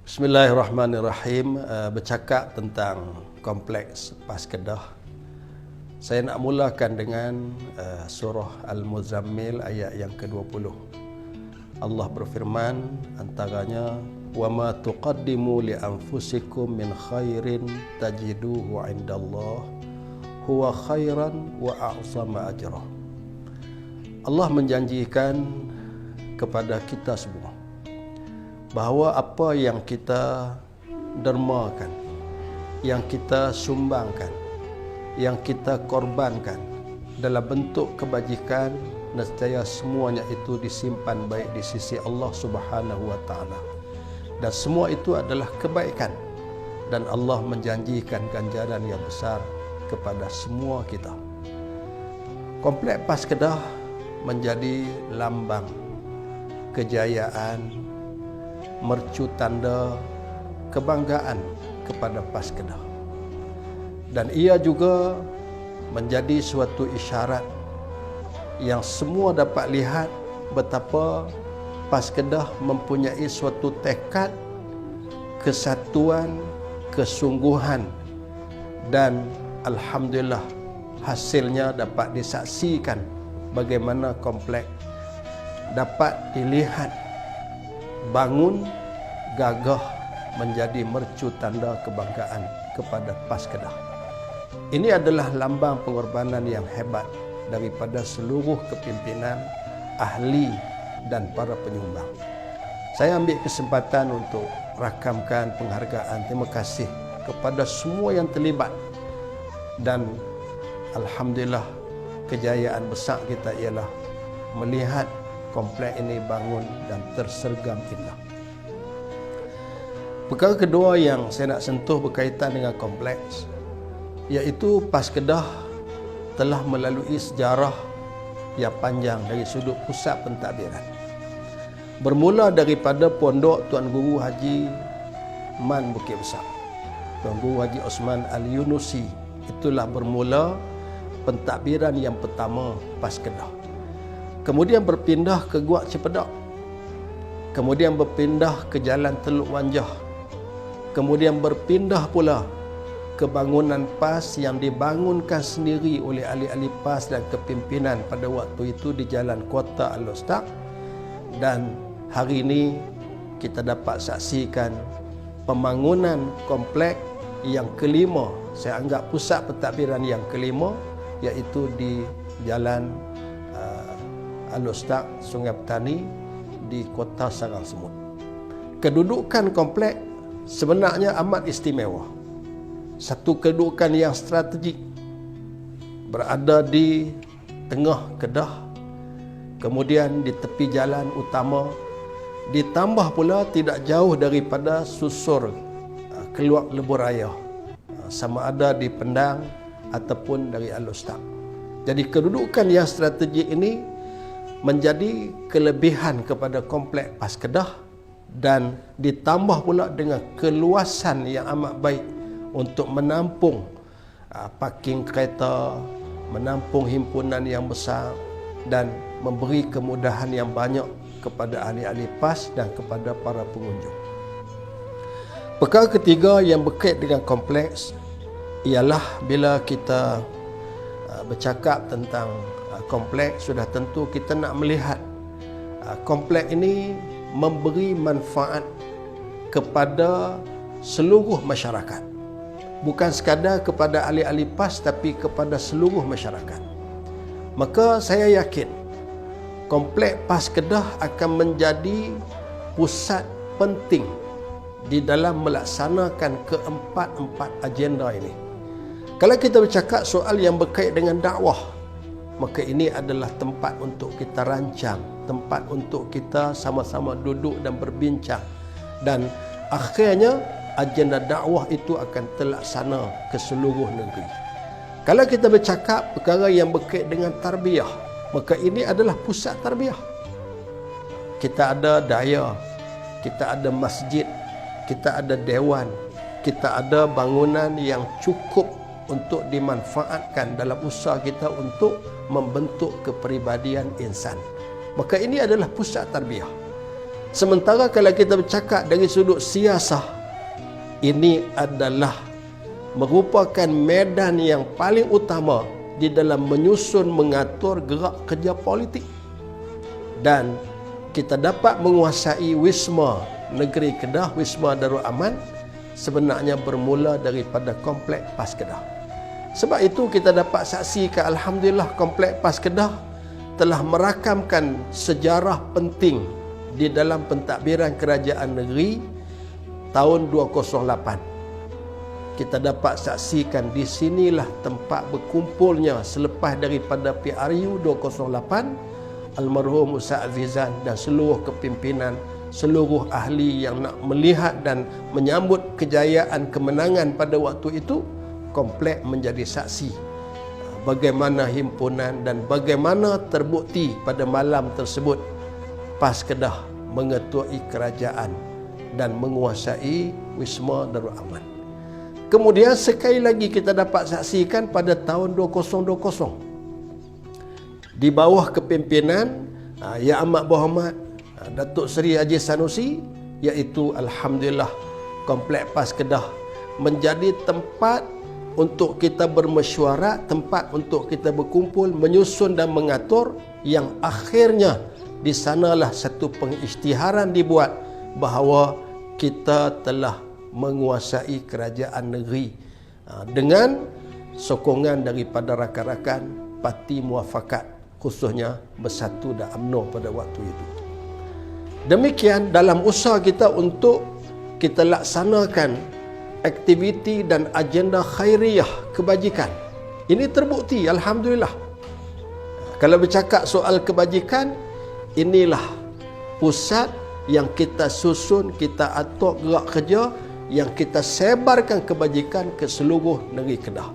Bismillahirrahmanirrahim. Bercakap tentang kompleks PAS Kedah, saya nak mulakan dengan surah Al-Muzammil ayat yang ke-20. Allah berfirman antaranya, "Wa ma tuqaddimu li anfusikum min khairin tajiduhu 'indallah huwa khairan wa a'zama ajra." Allah menjanjikan kepada kita semua bahawa apa yang kita dermakan, yang kita sumbangkan, yang kita korbankan dalam bentuk kebajikan, nescaya semuanya itu disimpan baik di sisi Allah Subhanahu wa taala. Dan semua itu adalah kebaikan, dan Allah menjanjikan ganjaran yang besar kepada semua kita. Kompleks PAS Kedah menjadi lambang kejayaan, mercu tanda kebanggaan kepada PAS Kedah. Dan ia juga menjadi suatu isyarat yang semua dapat lihat betapa PAS Kedah mempunyai suatu tekad, kesatuan, kesungguhan, dan alhamdulillah hasilnya dapat disaksikan bagaimana kompleks dapat dilihat bangun gagah menjadi mercu tanda kebanggaan kepada PAS Kedah. Ini adalah lambang pengorbanan yang hebat daripada seluruh kepimpinan, ahli dan para penyumbang. Saya ambil kesempatan untuk rakamkan penghargaan terima kasih kepada semua yang terlibat, dan alhamdulillah kejayaan besar kita ialah melihat kompleks ini bangun dan tersergam indah. Perkara kedua yang saya nak sentuh berkaitan dengan kompleks, iaitu PAS Kedah telah melalui sejarah yang panjang dari sudut pusat pentadbiran. Bermula daripada pondok Tuan Guru Haji Man Bukit Besar, Tuan Guru Haji Osman Al-Yunusi, itulah bermula pentadbiran yang pertama PAS Kedah. Kemudian berpindah ke Guak Cepedak, kemudian berpindah ke Jalan Teluk Wanjah, kemudian berpindah pula ke bangunan PAS yang dibangunkan sendiri oleh ahli-ahli PAS dan kepimpinan pada waktu itu di Jalan Kota Al-Ustaq. Dan hari ini kita dapat saksikan pembangunan kompleks yang kelima, saya anggap pusat pentadbiran yang kelima, iaitu di Jalan Al-Ustaq Sungai Petani di Kota Sarang Semut. Kedudukan kompleks sebenarnya amat istimewa. Satu kedudukan yang strategik, berada di tengah Kedah, kemudian di tepi jalan utama, ditambah pula tidak jauh daripada susur keluar lebuh raya, sama ada di Pendang ataupun dari Al-Ustaq. Jadi kedudukan yang strategik ini menjadi kelebihan kepada kompleks PAS Kedah, dan ditambah pula dengan keluasan yang amat baik untuk menampung parking kereta, menampung himpunan yang besar, dan memberi kemudahan yang banyak kepada ahli-ahli PAS dan kepada para pengunjung. Perkara ketiga yang berkait dengan kompleks ialah bila kita bercakap tentang kompleks, sudah tentu kita nak melihat kompleks ini memberi manfaat kepada seluruh masyarakat, bukan sekadar kepada ahli-ahli PAS tapi kepada seluruh masyarakat. Maka saya yakin kompleks PAS Kedah akan menjadi pusat penting di dalam melaksanakan keempat-empat agenda ini. Kalau kita bercakap soal yang berkait dengan dakwah, maka ini adalah tempat untuk kita rancang, tempat untuk kita sama-sama duduk dan berbincang, dan akhirnya agenda dakwah itu akan terlaksana ke seluruh negeri. Kalau kita bercakap perkara yang berkait dengan tarbiyah, maka ini adalah pusat tarbiyah. Kita ada daya, kita ada masjid, kita ada dewan, kita ada bangunan yang cukup untuk dimanfaatkan dalam usaha kita untuk membentuk kepribadian insan. Maka ini adalah pusat tarbiyah. Sementara kalau kita bercakap dari sudut siasah, ini adalah merupakan medan yang paling utama di dalam menyusun mengatur gerak kerja politik. Dan kita dapat menguasai Wisma Negeri Kedah, Wisma Darul Aman, sebenarnya bermula daripada Komplek PAS Kedah. Sebab itu kita dapat saksikan, alhamdulillah, Komplek PAS Kedah telah merakamkan sejarah penting di dalam pentadbiran kerajaan negeri tahun 208. Kita dapat saksikan di sinilah tempat berkumpulnya selepas daripada PRU 208, almarhum Ustaz Azizan dan seluruh kepimpinan, seluruh ahli yang nak melihat dan menyambut kejayaan kemenangan pada waktu itu. Komplek menjadi saksi bagaimana himpunan dan bagaimana terbukti pada malam tersebut PAS Kedah mengetuai kerajaan dan menguasai Wisma Darul Aman. Kemudian sekali lagi kita dapat saksikan pada tahun 2020 di bawah kepimpinan Yang Amat Berhormat Datuk Seri Haji Sanusi, iaitu alhamdulillah Komplek PAS Kedah menjadi tempat untuk kita bermesyuarat, tempat untuk kita berkumpul, menyusun dan mengatur, yang akhirnya di sanalah satu pengisytiharan dibuat bahawa kita telah menguasai kerajaan negeri dengan sokongan daripada rakan-rakan Parti Muafakat, khususnya Bersatu dan UMNO pada waktu itu. Demikian dalam usaha kita untuk kita laksanakan aktiviti dan agenda khairiyah kebajikan. Ini terbukti, alhamdulillah. Kalau bercakap soal kebajikan, inilah pusat yang kita susun, kita atur gerak kerja, yang kita sebarkan kebajikan ke seluruh negeri Kedah.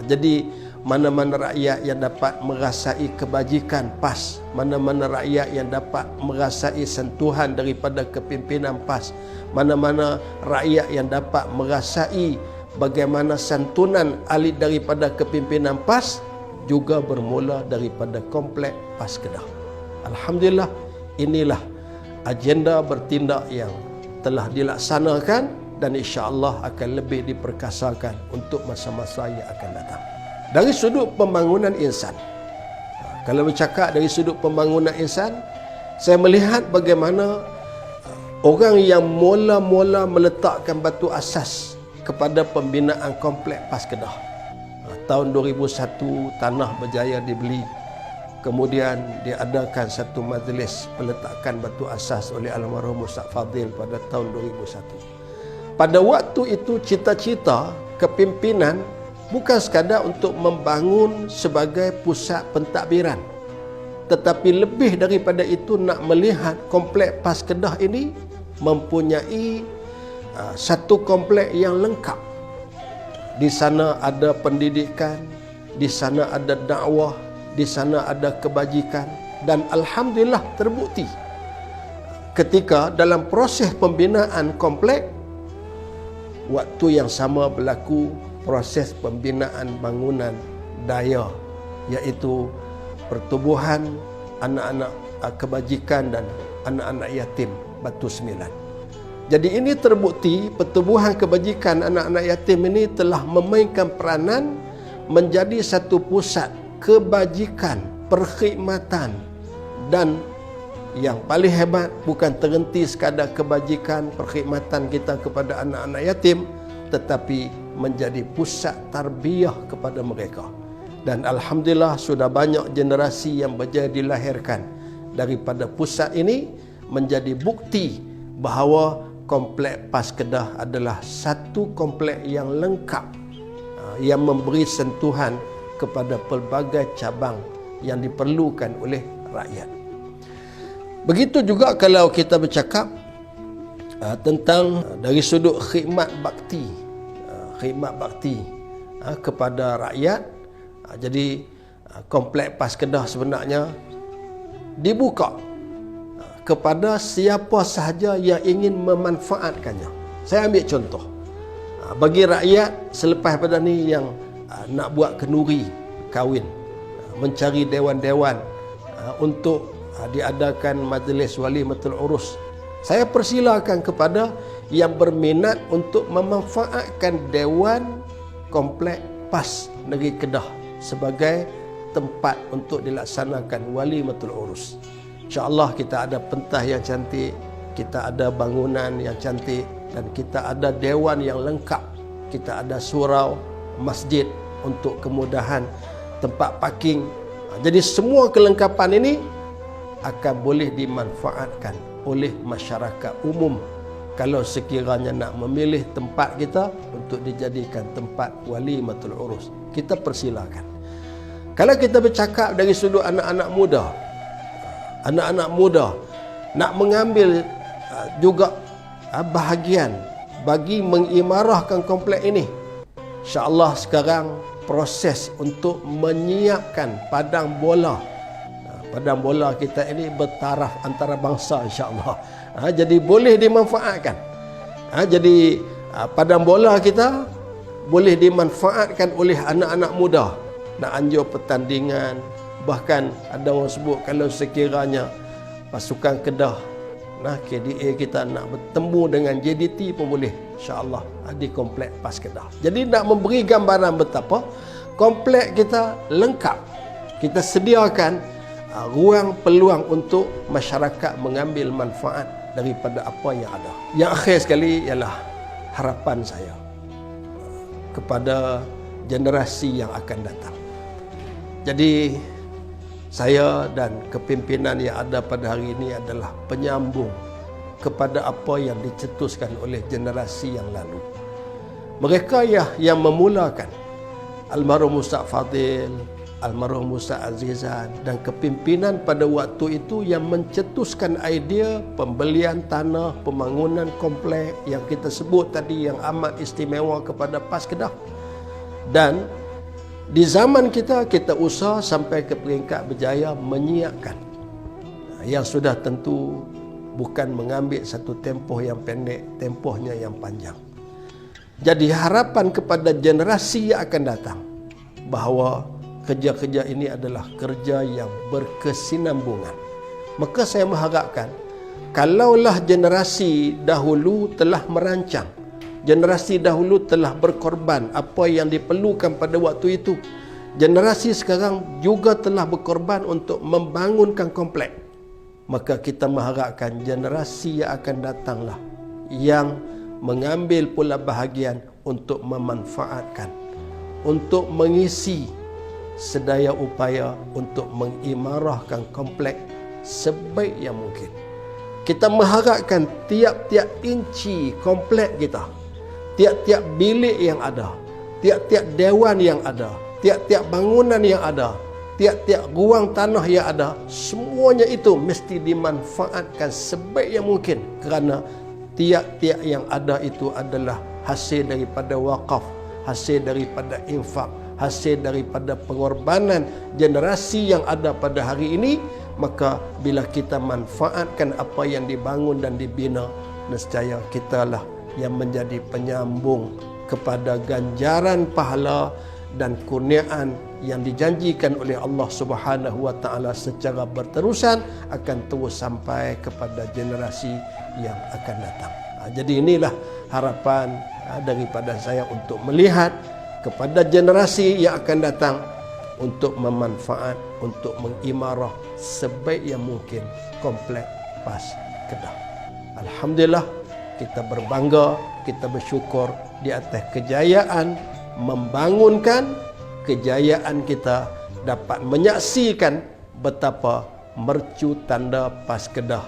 Jadi mana-mana rakyat yang dapat merasai kebajikan PAS, mana-mana rakyat yang dapat merasai sentuhan daripada kepimpinan PAS, mana-mana rakyat yang dapat merasai bagaimana santunan ahli daripada kepimpinan PAS, juga bermula daripada Komplek PAS Kedah. Alhamdulillah, inilah agenda bertindak yang telah dilaksanakan dan insya-Allah akan lebih diperkasakan untuk masa-masa yang akan datang. Dari sudut pembangunan insan, kalau bercakap dari sudut pembangunan insan, saya melihat bagaimana orang yang mula-mula meletakkan batu asas kepada pembinaan Komplek PAS Kedah. Tahun 2001 tanah berjaya dibeli. Kemudian diadakan satu majlis peletakan batu asas oleh almarhum Ustaz Fadil pada tahun 2001. Pada waktu itu cita-cita kepimpinan bukan sekadar untuk membangun sebagai pusat pentadbiran, tetapi lebih daripada itu nak melihat Komplek PAS Kedah ini mempunyai satu komplek yang lengkap. Di sana ada pendidikan, di sana ada dakwah, di sana ada kebajikan, dan alhamdulillah terbukti ketika dalam proses pembinaan komplek, waktu yang sama berlaku proses pembinaan bangunan daya, iaitu pertubuhan anak-anak kebajikan dan anak-anak yatim Batu Sembilan. Jadi ini terbukti pertubuhan kebajikan anak-anak yatim ini telah memainkan peranan menjadi satu pusat kebajikan, perkhidmatan, dan yang paling hebat bukan terhenti sekadar kebajikan, perkhidmatan kita kepada anak-anak yatim, tetapi menjadi pusat tarbiyah kepada mereka. Dan alhamdulillah sudah banyak generasi yang berjaya dilahirkan daripada pusat ini, menjadi bukti bahawa Komplek PAS Kedah adalah satu komplek yang lengkap, yang memberi sentuhan kepada pelbagai cabang yang diperlukan oleh rakyat. Begitu juga kalau kita bercakap tentang dari sudut khidmat bakti kepada rakyat. Jadi Komplek PAS Kedah sebenarnya dibuka kepada siapa sahaja yang ingin memanfaatkannya. Saya ambil contoh, bagi rakyat selepas pada ni yang nak buat kenduri kahwin, mencari dewan-dewan untuk diadakan majlis wali matul urus, Saya persilakan kepada yang berminat untuk memanfaatkan Dewan Komplek PAS Negeri Kedah sebagai tempat untuk dilaksanakan Walimatul Urus. InsyaAllah kita ada pentah yang cantik, kita ada bangunan yang cantik, dan kita ada dewan yang lengkap. Kita ada surau, masjid untuk kemudahan, tempat parking. Jadi semua kelengkapan ini akan boleh dimanfaatkan oleh masyarakat umum kalau sekiranya nak memilih tempat kita untuk dijadikan tempat Walimatul Urus. Kita persilakan. Kalau kita bercakap dari sudut anak-anak muda nak mengambil juga bahagian bagi mengimarahkan komplek ini, insya-Allah sekarang proses untuk menyiapkan padang bola. Padang bola kita ini bertaraf antara bangsa, insya-Allah. Jadi boleh dimanfaatkan. Jadi padang bola kita boleh dimanfaatkan oleh anak-anak muda. Nak anjur pertandingan, bahkan ada orang sebut kalau sekiranya pasukan Kedah, KDA kita nak bertemu dengan JDT pun boleh, insya-Allah, di komplek PAS Kedah. Jadi nak memberi gambaran betapa komplek kita lengkap. Kita sediakan ruang peluang untuk masyarakat mengambil manfaat daripada apa yang ada. Yang akhir sekali ialah harapan saya kepada generasi yang akan datang. Jadi saya dan kepimpinan yang ada pada hari ini adalah penyambung kepada apa yang dicetuskan oleh generasi yang lalu. Mereka yang memulakan, almarhum Ustaz Fadil, almarhum Ustaz Azizan, dan kepimpinan pada waktu itu yang mencetuskan idea pembelian tanah, pembangunan komplek yang kita sebut tadi yang amat istimewa kepada PAS Kedah. Dan di zaman kita usaha sampai ke peringkat berjaya menyiapkan, yang sudah tentu bukan mengambil satu tempoh yang pendek, tempohnya yang panjang. Jadi harapan kepada generasi yang akan datang bahawa kerja-kerja ini adalah kerja yang berkesinambungan. Maka saya mengharapkan, kalaulah generasi dahulu telah merancang, generasi dahulu telah berkorban apa yang diperlukan pada waktu itu, generasi sekarang juga telah berkorban untuk membangunkan komplek, maka kita mengharapkan generasi yang akan datanglah yang mengambil pula bahagian untuk memanfaatkan, untuk mengisi sedaya upaya untuk mengimarahkan komplek sebaik yang mungkin. Kita mengharapkan tiap-tiap inci komplek kita, tiap-tiap bilik yang ada, tiap-tiap dewan yang ada, tiap-tiap bangunan yang ada, tiap-tiap ruang tanah yang ada, semuanya itu mesti dimanfaatkan sebaik yang mungkin, kerana tiap-tiap yang ada itu adalah hasil daripada wakaf, hasil daripada infak, hasil daripada pengorbanan generasi yang ada pada hari ini. Maka bila kita manfaatkan apa yang dibangun dan dibina, nescaya kitalah yang menjadi penyambung kepada ganjaran pahala dan kurniaan yang dijanjikan oleh Allah Subhanahu wa taala secara berterusan akan terus sampai kepada generasi yang akan datang. Jadi inilah harapan daripada saya untuk melihat kepada generasi yang akan datang untuk memanfaat, untuk mengimarah sebaik yang mungkin komplek PAS Kedah. Alhamdulillah, kita berbangga, kita bersyukur di atas kejayaan membangunkan, kejayaan kita dapat menyaksikan betapa mercu tanda PAS Kedah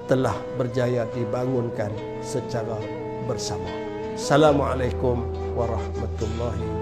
telah berjaya dibangunkan secara bersama. Assalamualaikum warahmatullahi wabarakatuh.